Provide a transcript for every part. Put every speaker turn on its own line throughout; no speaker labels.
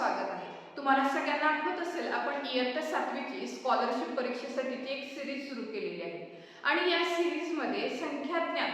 स्वागत आहे। तुम्हाला सगळ्यांना आठवत असेल आपण इयत्ता 7वीची स्कॉलरशिप परीक्षेसाठीची एक सिरीज सुरू केलेली आहे आणि या सिरीजमध्ये संख्याज्ञान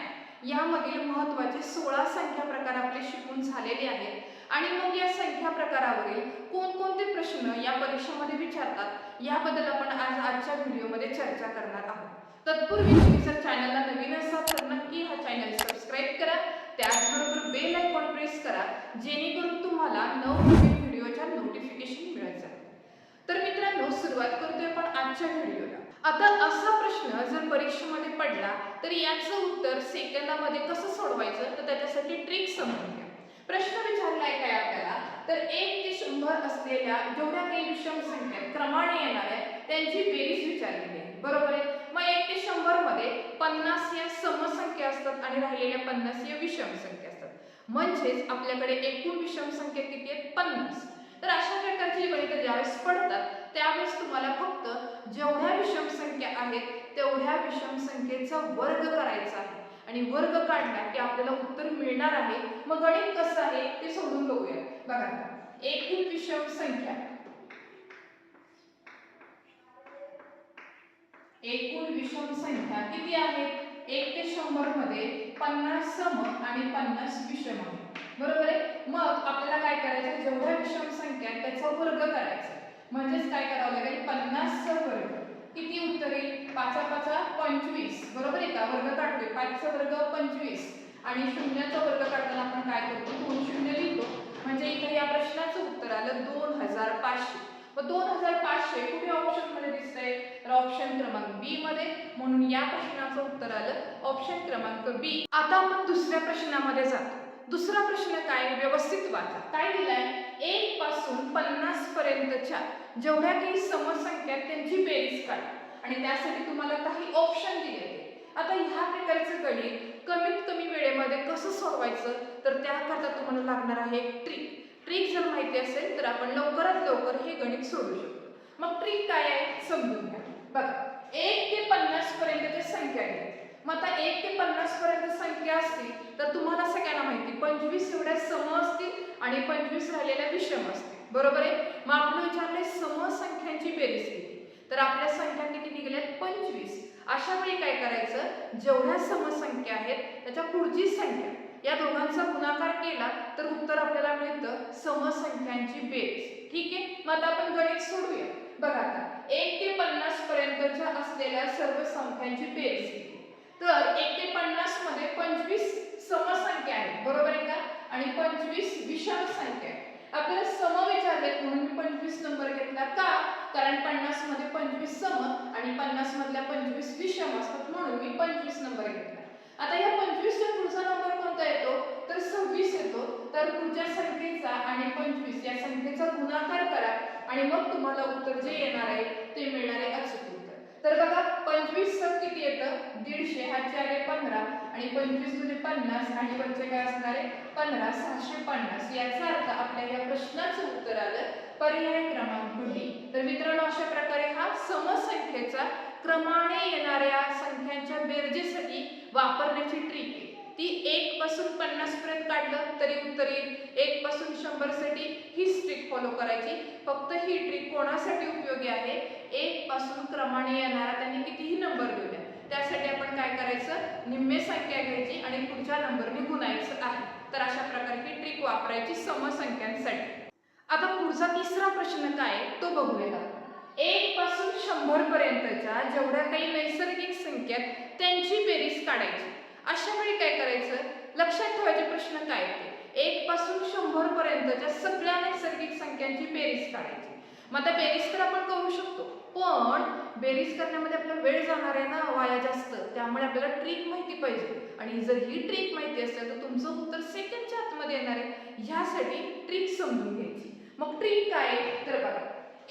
यामधील महत्त्वाचे 16 संख्या प्रकार आपले शिकून झालेले आहेत आणि मग या संख्या प्रकारावरील कोणकोणते प्रश्न या परीक्षेमध्ये विचारतात याबद्दल आपण आजच्या व्हिडिओमध्ये चर्चा करणार आहोत। तत्पूर्वी तुम्ही जर चॅनलला नवीन असाल तर नक्की हा चॅनल सबस्क्राइब करा, त्याचबरोबर बेल आयकॉन प्रेस करा जेणेकरून तुम्हाला नवनवीन व्हिडिओच्या नोटिफिकेशन मिळत जातील। तर मित्रांनो सुरुवात करतोय आपण आजच्या व्हिडिओला। आता असा प्रश्न जर परीक्षेमध्ये पडला तर याचं उत्तर सेकंदामध्ये कसं सोडवायचं तर त्याच्यासाठी ट्रिक समजून घ्या। प्रश्न विचारलाय काय आपल्याला तर 1 ते 100 असलेल्या जेवढ्या काही विषम संख्या क्रमाने येणाऱ्या त्यांची बेरीज विचारलेली आहे, बरोबर आहे। मग 1 ते 100 मध्ये 50 या समसंख्या असतात आणि राहिलेल्या 50 या विषम संख्या असतात, म्हणजेच आपल्याकडे एकूण विषम संख्या किती आहेत 50। तर अशा प्रकारची गणितं ज्यावेळेस पडतात त्यावेळेस तुम्हाला फक्त जेवढ्या विषम संख्या आहेत तेवढ्या विषम संख्येचा वर्ग करायचा आहे आणि वर्ग काढला की आपल्याला उत्तर मिळणार आहे। मग गणित कसं आहे ते समजून बघूया। बघा एकूण विषम संख्या, एकूण विषम संख्या किती आहेत 1 ते 100 मध्ये 50 सम आणि 50 विषम आहे, बरोबर आहे। मग आपल्याला काय करायचं जेवढ्या विषम संख्या त्याचा वर्ग करायचा, म्हणजेच काय करावं लागेल 50 चा वर्ग किती उत्तर येईल 5 5 25, बरोबर आहे का। वर्ग काढतोय 5 चा वर्ग 25 आणि शून्याचा वर्ग काढताना आपण काय करतो 2 शून्य लिहितो, म्हणजे इथे या प्रश्नाचं उत्तर आलं 2500। मग 2500 कुठे ऑप्शन मध्ये दिसतंय तर ऑप्शन क्रमांक बी मध्ये, म्हणून या प्रश्नाचं उत्तर आलं ऑप्शन क्रमांक बी। आता आपण दुसऱ्या प्रश्नामध्ये जातो। दुसरा प्रश्न काय व्यवस्थित वाचा। काय दिलाय 1 पासून 50 पर्यंतच्या जेवढ्या काही समसंख्या त्यांची बेरीज काढा आणि त्यासाठी तुम्हाला काही ऑप्शन दिले आहेत। आता ह्या प्रकारचं गणित कमीत कमी वेळेमध्ये कसं सोडवायचं तर त्याकरता तुम्हाला लागणार आहे एक ट्रिक जर माहिती असेल तर आपण लवकरात लवकर हे गणित सोडवू शकतो। मग ट्रिक काय आहे समजून घ्या। बघा 1 ते 50 पर्यंतच्या संख्या आहेत। मग आता 1 ते 50 पर्यंत संख्या असतील तर तुम्हाला सगळ्यांना माहिती 25 एवढ्या सम असतील आणि 25 राहिलेल्या विषम असतील, बरोबर आहे। मग आपण विचारले समसंख्यांची बेरीज किती तर आपल्या संख्या किती निघाल्यात 25। अशा वेळी काय करायचं जेवढ्या समसंख्या आहेत त्याच्या पुढची संख्या या दोघांचा गुणाकार केला तर उत्तर आपल्याला मिळतं समसंख्यांची बेरीज, ठीक आहे। मग आता आपण गणित सोडूया। बघा आता 1 ते 50 पर्यंतच्या असलेल्या सर्व संख्यांची बेरीज किती तर 1 ते 50 मध्ये 25 समसंख्या आहेत, बरोबर आहे का, आणि 25 विषम संख्या आहेत। आपल्याला सम विचारले म्हणून मी 25 नंबर घेतला का कारण 50 मध्ये 25 सम आणि 50 मधल्या 25 विषम असतात म्हणून मी 25 नंबर घेतला। आता या 25 च्या पुढचा नंबर कोणता येतो तर 26 येतो, तर पुढच्या संख्येचा आणि 25 या संख्येचा गुणाकार करा आणि मग तुम्हाला उत्तर जे येणार आहे ते मिळणार आहे अचूक उत्तर। तर बघा 25 किती येतं 150, हाचे आले 15 आणि 25 दुने 50 आणि वरचे काय असणार आहे 15 650। याचा अर्थ आपल्या या प्रश्नाचं उत्तर आलं पर्याय क्रमांक डी। तर मित्रांनो अशा प्रकारे हा समसंख्येचा क्रमाने येणाऱ्या संख्यांच्या बेरजेसाठी वापरण्याची ट्रिक आहे। ती 1 पासून 50 पर्यंत काढलं तरी उत्तर येईल, 1 पासून 100 साठी हीच ट्रिक फॉलो करायची। फक्त ही ट्रिक कोणासाठी उपयोगी आहे 1 पासून क्रमाने येणारा त्यांनी कितीही नंबर घेऊ द्या त्यासाठी आपण काय करायचं निम्मे संख्या घ्यायची आणि पुढच्या नंबरने गुणायचं आहे। तर अशा प्रकारे ही ट्रिक वापरायची समसंख्यांसाठी। आता पुढचा तिसरा प्रश्न काय तो बघूया। 1 पासून 100 पर्यंतच्या जेवढ्या काही नैसर्गिक संख्या त्यांची बेरीज काढायची। अशा वेळी काय करायचं लक्षात ठेवायचे प्रश्न काय ते 1 पासून 100 पर्यंतच्या सगळ्या नैसर्गिक संख्यांची बेरीज काढायची। मग आता बेरीज तर आपण करू शकतो पण बेरीज करण्यामध्ये आपला वेळ जाणार आहे ना वाया जास्त, त्यामुळे आपल्याला ट्रिक माहिती पाहिजे आणि जर ही ट्रिक माहिती असेल तर तुमचं उत्तर सेकंडच्या आतमध्ये येणार आहे। ह्यासाठी ट्रिक समजून घ्यायची। मग ट्रिक काय तर बघा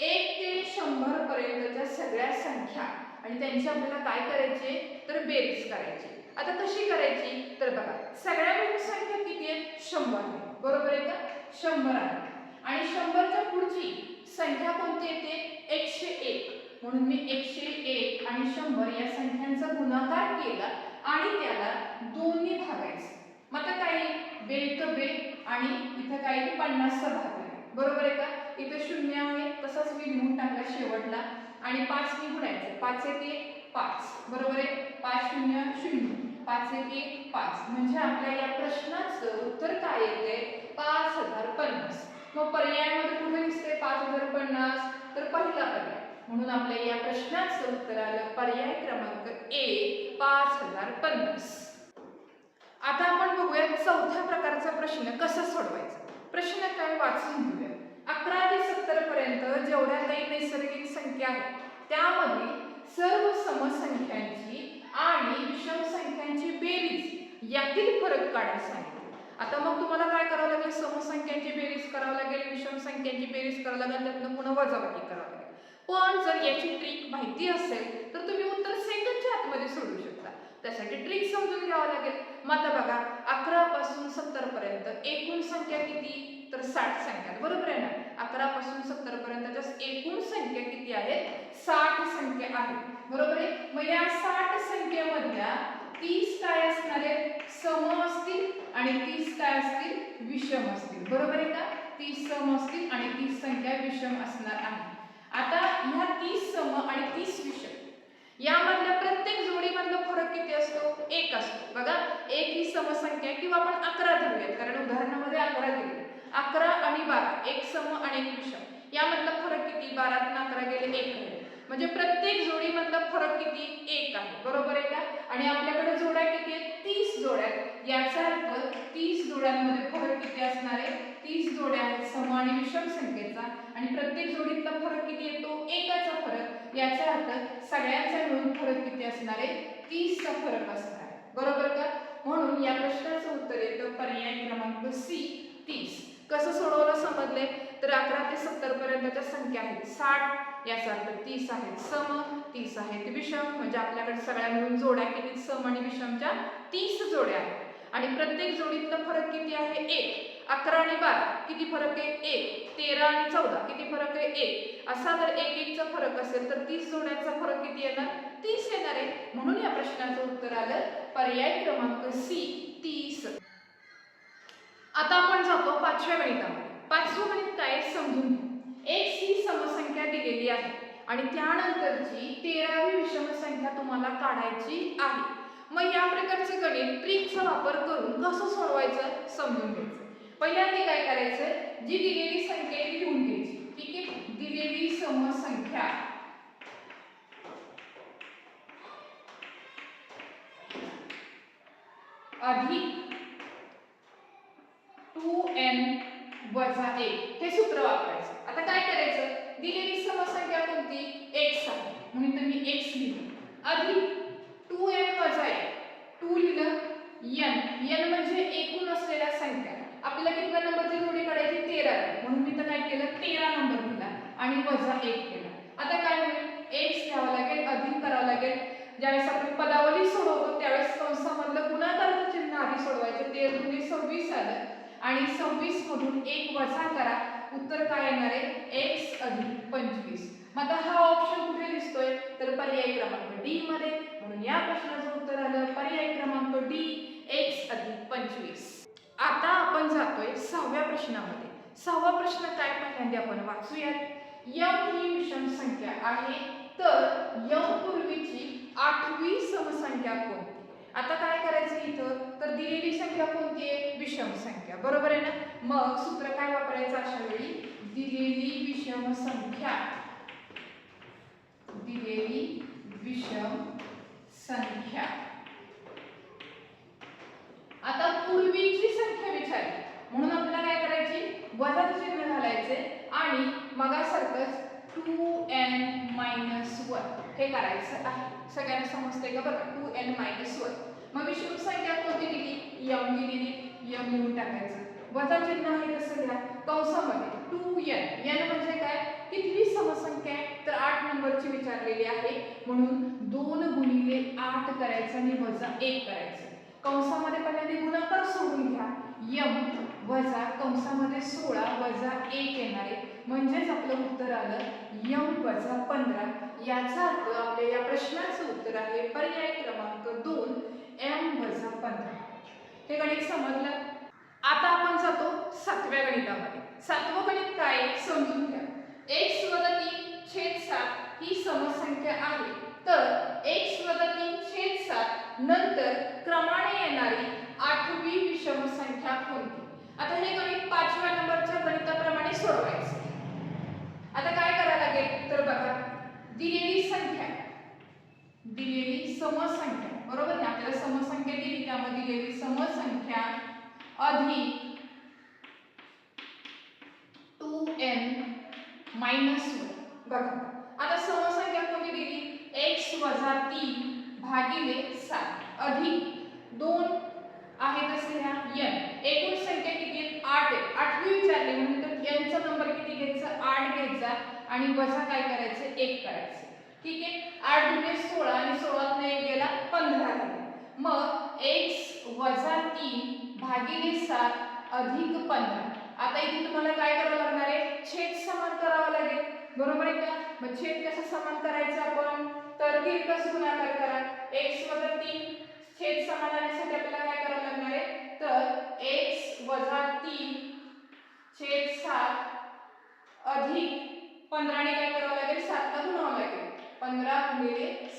1 ते 100 पर्यंतच्या सगळ्या संख्या आणि त्यांची आपल्याला काय करायची तर बेरीज करायची। आता कशी करायची तर बघा सगळ्या मिळून संख्या किती आहे 100 आहे, बरोबर आहे का 100 आहे आणि 100 च्या पुढची संख्या कोणती येते 101, म्हणून मी 101 आणि 100 या संख्यांचा गुणाकार केला आणि त्याला 2 ने भागायचं। मग आता काय बे तर बे आणि इथं काय 50 चा भाग आहे, बरोबर आहे का। इथे 0 आहे, तसंच मी लिहून टाकला शेवटला आणि 5 ने गुणायचं. 5 1 5, बरोबर आहे. 5 0 0, 5 1 5. म्हणजे आपल्या या प्रश्नाचं उत्तर काय येते? 5050. मग पर्यायामध्ये कुठे दिसते 5050? तर पहिला पर्याय. म्हणून आपल्या या प्रश्नाचं उत्तर आलं पर्याय क्रमांक ए 5050. आता आपण बघूया चौथ्या प्रकारचा प्रश्न कसा सोडवायचा. प्रश्न काय वाचून घेऊया. 11 ते 70 पर्यंत जेवढ्या काही नैसर्गिक संख्या आहेत त्यामध्ये सर्व समसंख्यांची आणि विषम संख्यांची बेरीज यातील फरक काढायला सांगितले. आता मग तुम्हाला काय करावं लागेल? समसंख्यांची बेरीज करावं लागेल, विषम संख्यांची बेरीज करावं लागेल, त्यातनं पुन्हा वजाबाकी करावं लागेल. पण जर याची ट्रिक माहिती असेल तर तुम्ही उत्तर सेकंडच्या आतमध्ये सोडवू शकता. त्यासाठी ट्रिक समजून घ्यावं लागेल. मग आता बघा 11 पासून 70 पर्यंत एकूण संख्या किती? तर 60 संख्या, बरोबर आहे ना. 11 पासून 70 पर्यंतच्या एकूण संख्या किती आहेत? 60 संख्या आहेत, बरोबर आहे. मग या 60 संख्येमधल्या 30 काय असणार आहेत? सम असतील आणि 30 काय असतील? विषम असतील, बरोबर आहे का. 30 सम असतील आणि 30 संख्या विषम असणार आहे. आता ह्या 30 सम आणि 30 विषम यामधल्या प्रत्येक जोडीमधला फरक किती असतो? 1 असतो. बघा 1 ही समसंख्या किंवा आपण 11 धरूयात कारण उदाहरणामध्ये 11 दिले. 11 आणि 12 एक सम आणि एक विषम यामधला फरक किती? 12 तून 11 गेले 1 आहे. म्हणजे प्रत्येक जोडीमधला फरक किती? 1 आहे, बरोबर आहे का. आणि आपल्याकडे जोड्या किती आहेत? 30 जोड्या. याचा अर्थ 30 जोड्यांमध्ये फरक किती असणार आहे? 30 जोड्या आहेत सम आणि विषम संख्येचा आणि प्रत्येक जोडीतला फरक किती येतो? 1चा फरक. याचा अर्थ सगळ्यांचा मिळून फरक किती असणार आहे? 30 चा फरक असणार आहे, बरोबर का. म्हणून या प्रश्नाचं उत्तर येतं पर्याय क्रमांक सी 30. कसं सोडवलं समजले? तर 11 ते 70 पर्यंतच्या संख्या आहेत 60, याचा अर्थ 30 आहेत सम, 30 आहेत विषम. म्हणजे आपल्याकडे सगळ्या मिळून जोड्या किती? सम आणि विषमच्या 30 जोड्या आहेत. आणि प्रत्येक जोडीतला फरक किती आहे? 1. 11 आणि 12 किती फरक आहे? 1. 13 आणि 14 किती फरक आहे? 1. असा जर 1 चा फरक असेल तर 30 जोड्यांचा फरक किती येणार? 30 येणार आहे. म्हणून या प्रश्नाचं उत्तर आलं पर्याय क्रमांक सी 30. आता आपण जातो 5व्या गणितामध्ये. 5वं गणित काय समजून घ्या. x ही समसंख्या दिलेली आहे आणि त्यानंतरची 13वी विषम संख्या तुम्हाला काढायची आहे. मग या प्रकारचं गणित ट्रिकचा वापर करून कसं सोडवायचं समजून घ्यायचं. पहिल्यांदा काय करायचं? जी दिलेली संख्या ती लिहून घ्यायची. ठीक आहे. दिलेली समसंख्या अधिक 2n वजा 1 हे सूत्र वापरायचं. आता काय करायचं? दिलेली समसंख्या कोणती? x आहे म्हणून तुम्ही x लिहिलं अधिक 2n वजा 1 2 लिहिलं n म्हणजे एकूण असलेल्या संख्या. आपल्याला किती नंबरची जोडी काढायची? 13 म्हणून मी तर काय केलं? 13 नंबर दिला आणि वजा 1 केला. आता काय होईल? x घ्यावं लागेल अधिक करावं लागेल. ज्यावेळेस आपण पदावली सोडवतो त्यावेळेस कंसामधलं गुणाकाराचं चिन्ह आधी सोडवायचं. 13 दुनी 26 आलं आणि 26 मधून 1 वजा करा. उत्तर काय येणार आहे? x अधिक 25. मग आता हा ऑप्शन कुठे दिसतोय? तर पर्याय क्रमांक डी मध्ये. म्हणून या प्रश्नाचं उत्तर आलं पर्याय क्रमांक डी x अधिक 25. आता आपण जातोय 6व्या प्रश्नामध्ये. 6वा प्रश्न काय पहिल्यांदा आपण वाचूयात. m ही विषम संख्या आहे तर m पूर्वीची 8वी समसंख्या कोणती? आता काय करायचं इथं? तर दिलेली संख्या कोणती आहे? विषम संख्या, बरोबर आहे ना. मग सूत्र काय वापरायचं अशा वेळी? दिलेली विषम संख्या, दिलेली विषम संख्या. आता पूर्वीची संख्या विचारली म्हणून आपल्याला काय करायची? वजा चिन्ह घालायचे आणि मगासारखंच 2n - 1 हे करायचं आहे. सगळ्यांना समजतंय का? बघा 2n - 1. मग विषम संख्या कोणती दिली? m दिलेली. m लिहून टाकायचं. वजा चिन्ह आहे कसं घ्या? कंसामध्ये 2n. n म्हणजे काय? कितवी समसंख्या आहे? तर 8 नंबरची विचारलेली आहे म्हणून 2 गुणिले 8 करायचं आणि वजा 1 करायचं. कंसामध्ये पहिल्यांदा गुणाकार सोडून घ्या. m वजा कंसामध्ये 16 वजा 1 येणार आहे म्हणजेच आपलं उत्तर आलं m वजा 15. याचा अर्थ आपल्या या प्रश्नाचं उत्तर आहे पर्याय क्रमांक 2 m वजा 15. हे गणित समजलं. आता आपण जातो सातव्या गणितामध्ये. सातवं गणित काय समजून घ्या. x - 3/7 ही समसंख्या आहे. तर x - 3/7 नंतर क्रमाने येणारी आठवी विषम संख्या कोणती? आता हे गणित 5व्या नंबरच्या गणिताप्रमाणे सोडवायचे. आता काय करायला लागेल तर बघा, दिलेली संख्या, दिलेली समसंख्या, बरोबर आहे, आपल्याला समसंख्या दिली, त्यामध्ये दिलेली समसंख्या अधिक 2n - 1. बघा आता समसंख्या कोणती दिली, x - 3/7 अधिक 2 आहे तसे ह्या n. एकूण संख्या किती आहे? 8 आहे. 8वी विचारली म्हणून तर n चा नंबर किती घ्यायचा? 8 घ्यायचा आणि वजा काय करायचं? 1 करायचं. ठीक आहे. 8 दुणे 16 आणि 16 ने 1 गेला 15 झाले. मग x - 3/7 अधिक 15. आता इथे तुम्हाला काय करावं लागणार आहे? छेद समान करावा लागेल, बरोबर आहे का? मग छेद कसं समान करायचं आपण? तर दीर्घ गुणाकार करा. x - 3 छेद समान आणण्यासाठी आपल्याला काय करावं लागणार आहे? तर x - 3/7 अधिक 15 ने काय करावं लागेल? 7 ला गुणावं लागेल. 15 ×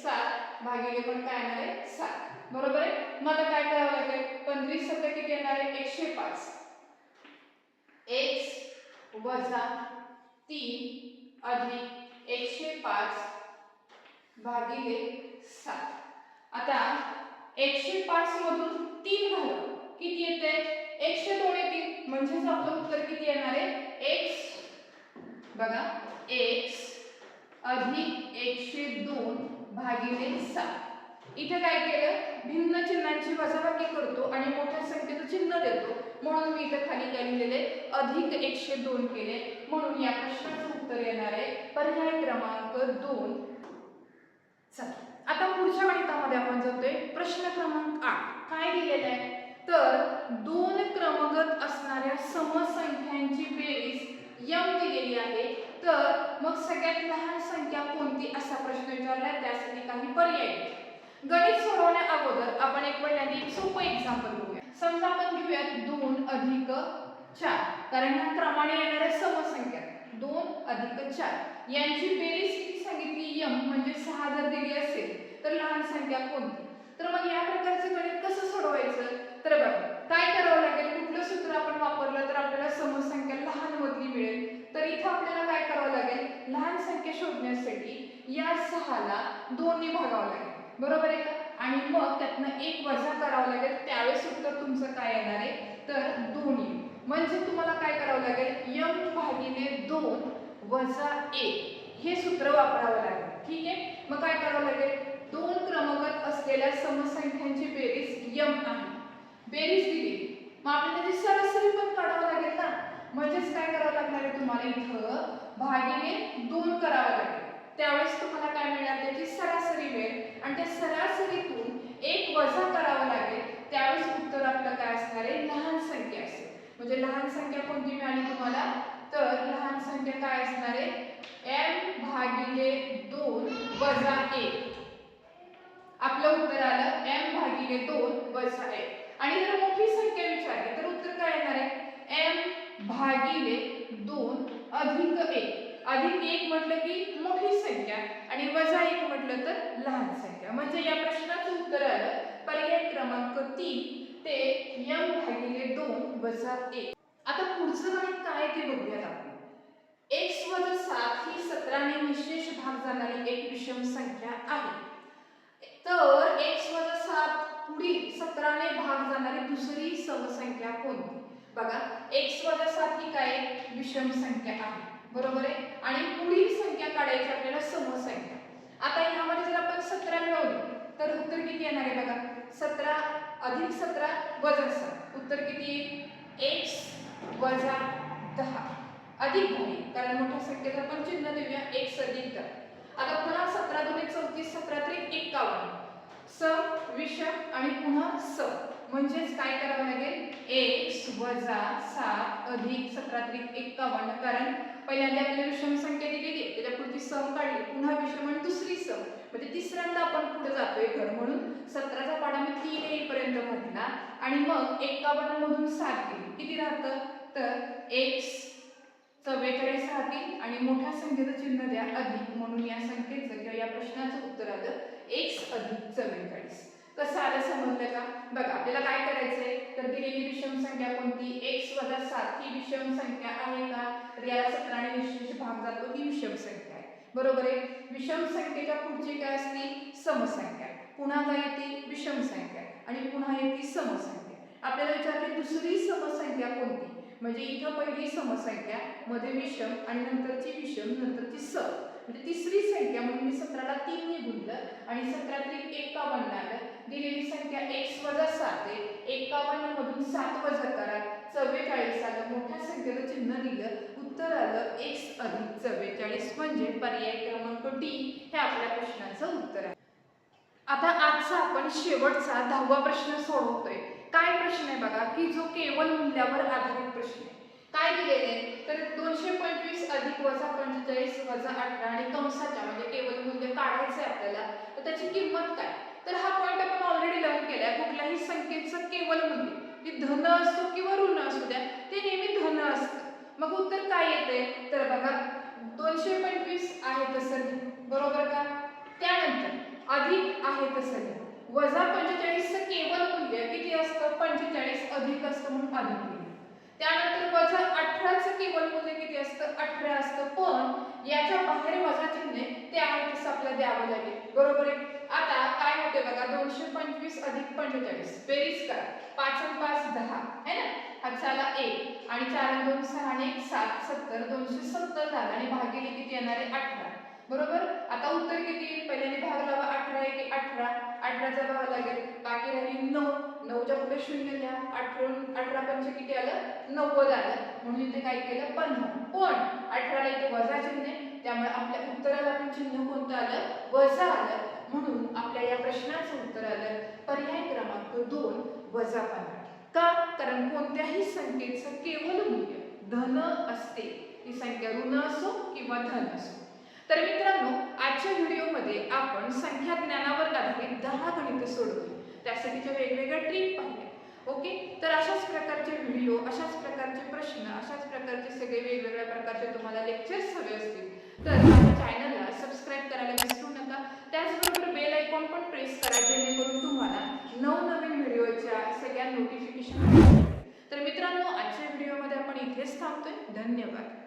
7 भागिले पण काय येणार आहे? 7. बरोबर आहे. मग आता काय करावं लागेल? 15 सत्ते किती येणार आहे? 105. x - 3 अधिक 105 भागिले 7. आता 105 मधून 3 घालव, किती येते? 102 येतील. म्हणजेच आपलं उत्तर किती येणार आहे? x बघा, x अधिक 102 भागिले 7. इथे काय केलं? भिन्न चिन्हांची वजाबाकी करतो आणि मोठ्या संख्येचं चिन्ह देतो, म्हणून मी इथे खाली काय लिहिलेले? अधिक 102 केले. म्हणून या प्रश्नाचं उत्तर येणार आहे पर्याय क्रमांक 2. चला आता पुढच्या गणितामध्ये आपण जातोय. प्रश्न क्रमांक 8 काय दिलेला आहे? तर 2 क्रमगत असणाऱ्या समसंख्यांची बेरीज m दिलेली आहे. तर मग सगळ्यात लहान संख्या कोणती असा प्रश्न विचारलाय. त्यासाठी काही पर्याय आहेत. गणित सोडवण्या अगोदर आपण पहिल्यांदा एक सोपं एक्झाम्पल बघूया. समजा आपण घेऊयात 2 अधिक 4, कारण ह्या क्रमाने येणाऱ्या समसंख्या 2 अधिक 4 यांची बेरीज किती सांगितली? m म्हणजे 6 जर दिली असेल तर लहान संख्या कोणती? तर मग या प्रकारचं गणित कसं सोडवायचं? तर बघा काय करावं लागेल? कुठलं सूत्र आपण वापरलं तर आपल्याला समसंख्या लहान मधली मिळेल? तर इथं आपल्याला काय करावं लागेल? लहान संख्या शोधण्यासाठी या 6 ला 2 ने भागावं लागेल, बरोबर आहे का? आणि मग त्यातनं 1 वजा करावं लागेल. त्यावेळेस उत्तर तुमचं काय येणार आहे? तर 2 येईल. म्हणजे तुम्हाला काय करावं लागेल? m/2 वजा 1 हे सूत्र वापरावं लागेल. ठीक आहे. मग काय करावं लागेल? 2 क्रमगत असलेल्या समसंख्यांची बेरीज m आहे. बेरीज दिली, मग आपल्याला त्याची सरासरी पण काढावं लागेल ना. म्हणजेच काय करावं लागणार आहे तुम्हाला? इथं भागिले 2 करावं लागेल. त्यावेळेस तुम्हाला काय मिळणार? त्याची सरासरी मिळेल आणि त्या सरासरीतून 1 वजा करावं लागेल. त्यावेळेस उत्तर आपलं काय असणार आहे? लहान संख्या असेल. म्हणजे लहान संख्या कोणती मिळाली तुम्हाला? तर लहान संख्या काय असणार आहे? m/2 वजा 1. आपलं उत्तर आलं m/2 वजा 1. आणि जर मोठी संख्या विचारली तर उत्तर काय येणार आहे? m/2 अधिक 1. अधिक 1 म्हटलं की मोठी संख्या आणि वजा 1 म्हटलं तर लहान संख्या. म्हणजे या प्रश्नाचं उत्तर आलं पर्याय क्रमांक 3 ते m/2 वजा 1. आता पुढचं गणित काय ते बघूयात आपण. x - 7 ही 17 ने निशेष भाग जाणारी एक विषम संख्या आहे. तर x - 7 पुढील 17 ने भाग जाणारी दुसरी समसंख्या कोणती? बघा x - 7 ही काय विषम संख्या आहे, बरोबर आहे. आणि पुढील संख्या काढायची आपल्याला समसंख्या. आता यामध्ये जर आपण 17 मिळवली तर उत्तर किती येणार आहे? बघा 17 अधिक 17 वजा 7 उत्तर किती येईल? x - 10 अधिक 10, कारण मोठ्या संख्येचं आपण चिन्ह देऊया x अधिक 10. आता पुन्हा 17 दुणे 34 17 त्रिक 51 सम विषम आणि पुन्हा सम. म्हणजेच काय करावं लागेल? x - 7 अधिक 17 त्रिक 51, कारण पहिल्यांदा आपल्याला विषम संख्या दिलेली आहे, त्याच्या पुढची सम काढली, पुन्हा विषम आणि दुसरी सम, म्हणजे तिसऱ्यांदा आपण पुढे जातोय घर. म्हणून 17चा पाढा मी 3 येईपर्यंत म्हटला आणि मग 51 मधून 7 गेली, किती राहतं? तर x 44 राहतील आणि मोठ्या संख्येचं चिन्ह द्या अधिक, म्हणून या संख्येचं किंवा या प्रश्नाचं उत्तर आलं x अधिक 44. कसं आलं समजलं का? बघा आपल्याला काय करायचंय, तर दिलेली विषम संख्या कोणती, x 7 ही विषम संख्या आहे का, तर याला 17 ने निश्चित भाग जातो, ही विषम संख्या आहे. बरोबर आहे. विषम संख्येच्या पुढची काय असते, समसंख्या. पुन्हा काय येते, विषम संख्या आणि पुन्हा येते समसंख्या. आपल्याला विचारले दुसरी समसंख्या कोणती, म्हणजे इथं पहिली समसंख्या, मध्ये विषम आणि नंतरची विषम, नंतरची सम, म्हणजे तिसरी संख्या, म्हणून मी 17 ला 3 ने गुणलं आणि 17 त्रिक 51 आलं. दिलेली संख्या x 7 आहे, 51 मधून 7 वजा करा, 44 आलं. मोठ्या संख्येचं चिन्ह दिलं, उत्तर आलं x अधिक 44, म्हणजे पर्याय क्रमांक डी हे आपल्या प्रश्नाचं उत्तर आहे. आता आजचा आपण शेवटचा 10वा प्रश्न सोडवतोय. काय प्रश्न आहे बघा, की जो केवल मूल्यावर आधारित प्रश्न आहे. काय दिलेले, तर 225 अधिक वजा 45 वजा 18 आणि कंसाच्या म्हणजे केवल मूल्य काढायचं आहे आपल्याला, तर त्याची किंमत काय. तर हा पॉइंट आपण ऑलरेडी लर्न केलाय. कुठल्याही संख्येचं केवल मूल्य, ती धन असो किंवा ऋण असू द्या, ते नेहमी धन असतं. मग उत्तर काय येते, तर बघा 225 आहे तसं, बरोबर का. त्यानंतर अधिक आहे तसं, वजा 45 चं केवल मूल्य किती असतं, 45 अधिक असतं, म्हणून अधिक लिहिलं. त्यानंतर वजा 18 चं केवल मूल्य किती असतं, 18 असतं, पण याच्या बाहेर वजा चिन्ह ते आहे तसं आपल्याला द्यावं लागेल. बरोबर आहे. आता काय होते बघा, 225 अधिक 45 बेरीज करा, 5 आणि 5 10 है ना, हातच्याला 1 आणि 4 आणि 2 6 आणि 1 7 70, 270 झालं आणि भागिले किती येणार आहे, 18. बरोबर. आता उत्तर किती येईल, पहिल्याने भाग लावा, 18 1 18, 18चा भाग लागेल, बाकी राहिली 9, 9च्या पुढे शून्य घ्या, 18 पंच किती आलं, 90 आलं, म्हणून इथे काय केलं 15. पण 18 ला इथे वजा चिन्ह आहे, त्यामुळे आपल्या उत्तराला पण चिन्ह कोणतं आलं, वजा आलं, म्हणून आपल्या या प्रश्नाचं उत्तर आलं पर्याय क्रमांक 2 वजा 15. का, कारण कोणत्याही संख्येचं केवल मूल्य धन असते, ती संख्या ऋण असो किंवा धन असो. तर मित्रांनो, आजच्या व्हिडिओमध्ये आपण संख्या ज्ञानावर आधारित 10 गणित सोडवली, त्यासाठीच्या वेगवेगळ्या ट्रिक पाहिल्या. ओके, तर अशाच प्रकारचे व्हिडिओ, अशाच प्रकारचे प्रश्न, अशाच प्रकारचे सगळे वेगवेगळ्या प्रकारचे तुम्हाला लेक्चर्स हवे असतील तर माझ्या चॅनलला सबस्क्राईब करायला विसरू नका. त्याचबरोबर बेल आयकॉन पण प्रेस करा, जेणेकरून तुम्हाला नवनवीन व्हिडिओच्या सगळ्या नोटिफिकेशन. तर मित्रांनो, आजच्या व्हिडिओमध्ये आपण इथेच थांबतोय. धन्यवाद.